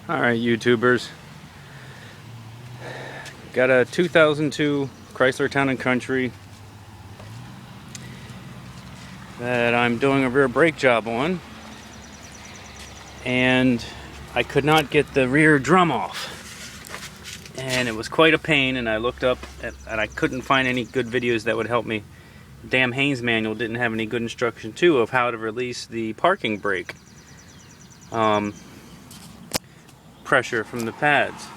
Alright, YouTubers. Got a 2002 Chrysler Town Country that I'm doing a rear brake job on, and I could not get the rear drum off, and it was quite a pain. And I looked up and I couldn't find any good videos that would help me. Damn Haynes manual didn't have any good instruction too of how to release the parking brake pressure from the pads.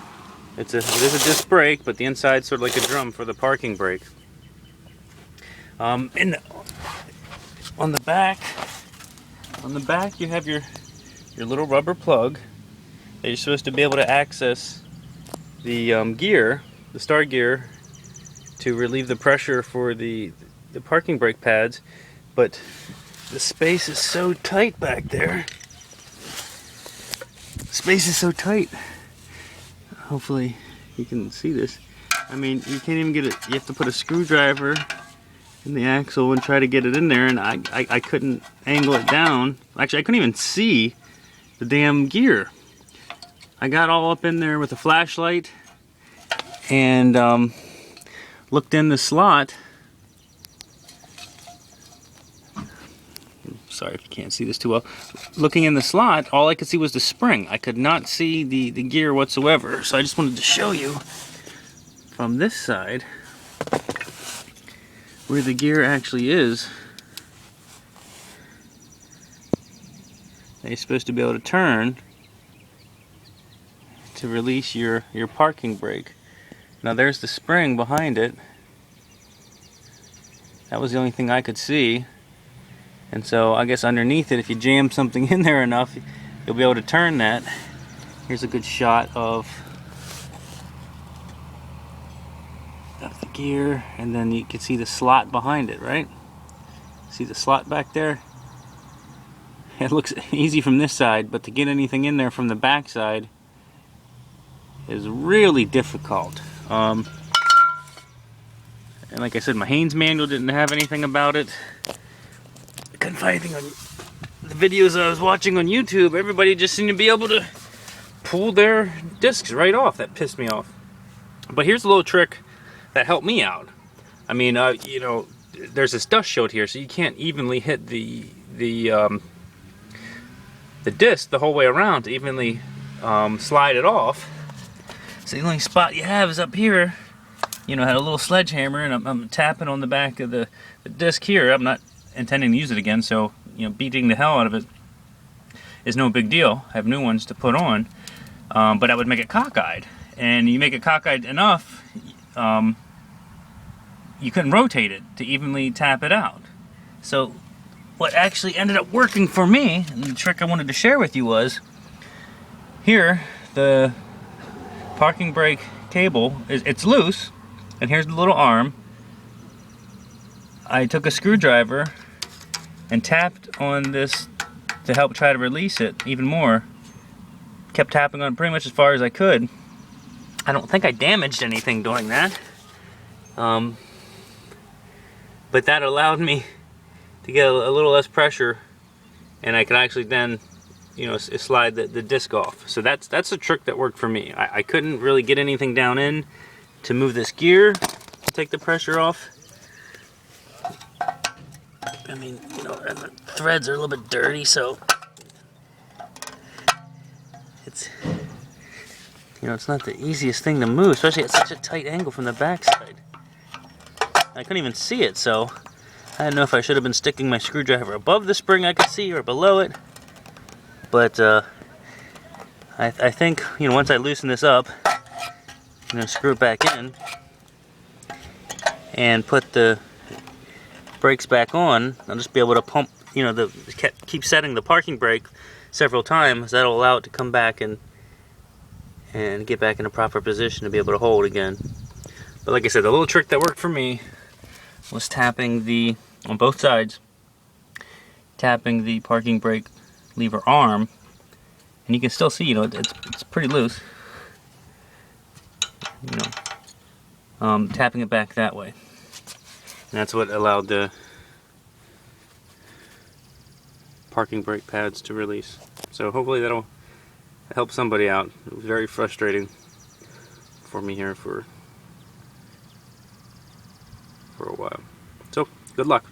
It is a disc brake, but the inside's sort of like a drum for the parking brake. On the back you have your little rubber plug that you're supposed to be able to access the gear, the start gear, to relieve the pressure for the parking brake pads. But the space is so tight back there. Space is so tight. Hopefully you can see this. I mean, you can't even get it. You have to put a screwdriver in the axle and try to get it in there, and I couldn't angle it down. Actually, I couldn't even see the damn gear. I got all up in there with a flashlight and looked in the slot. Sorry if you can't see this too well. Looking in the slot, all I could see was the spring. I could not see the gear whatsoever. So I just wanted to show you from this side where the gear actually is. You're supposed to be able to turn to release your parking brake. Now there's the spring behind it. That was the only thing I could see. And so I guess underneath it, if you jam something in there enough, you'll be able to turn that. Here's a good shot of the gear, and then you can see the slot behind it, right? See the slot back there? It looks easy from this side, but to get anything in there from the back side is really difficult. And like I said, my Haynes manual didn't have anything about it. Couldn't find anything on the videos I was watching on YouTube. Everybody just seemed to be able to pull their discs right off. That pissed me off. But here's a little trick that helped me out. I mean, you know, there's this dust shield here, so you can't evenly hit the disc the whole way around to evenly slide it off. So the only spot you have is up here. You know, I had a little sledgehammer, and I'm tapping on the back of the disc here. I'm not intending to use it again, so you know, beating the hell out of it is no big deal. I have new ones to put on, but I would make it cockeyed, and you make it cockeyed enough, you couldn't rotate it to evenly tap it out. So what actually ended up working for me, and the trick I wanted to share with you, was here the parking brake cable it's loose, and here's the little arm. I took a screwdriver and tapped on this to help try to release it even more. Kept tapping on it pretty much as far as I could. I don't think I damaged anything doing that. But that allowed me to get a little less pressure, and I could actually then, you know, slide the disc off. So that's a trick that worked for me. I couldn't really get anything down in to move this gear to take the pressure off. I mean, you know, and the threads are a little bit dirty, so it's, you know, it's not the easiest thing to move, especially at such a tight angle from the backside. I couldn't even see it, so I didn't know if I should have been sticking my screwdriver above the spring I could see or below it. But I think, you know, once I loosen this up, I'm gonna screw it back in and put the brakes back on. I'll just be able to pump, you know, keep setting the parking brake several times. That'll allow it to come back and get back in a proper position to be able to hold again. But like I said, the little trick that worked for me was tapping on both sides, tapping the parking brake lever arm, and you can still see, you know, it's pretty loose. You know, tapping it back that way. And that's what allowed the parking brake pads to release. So hopefully that'll help somebody out. It was very frustrating for me here for a while. So, good luck.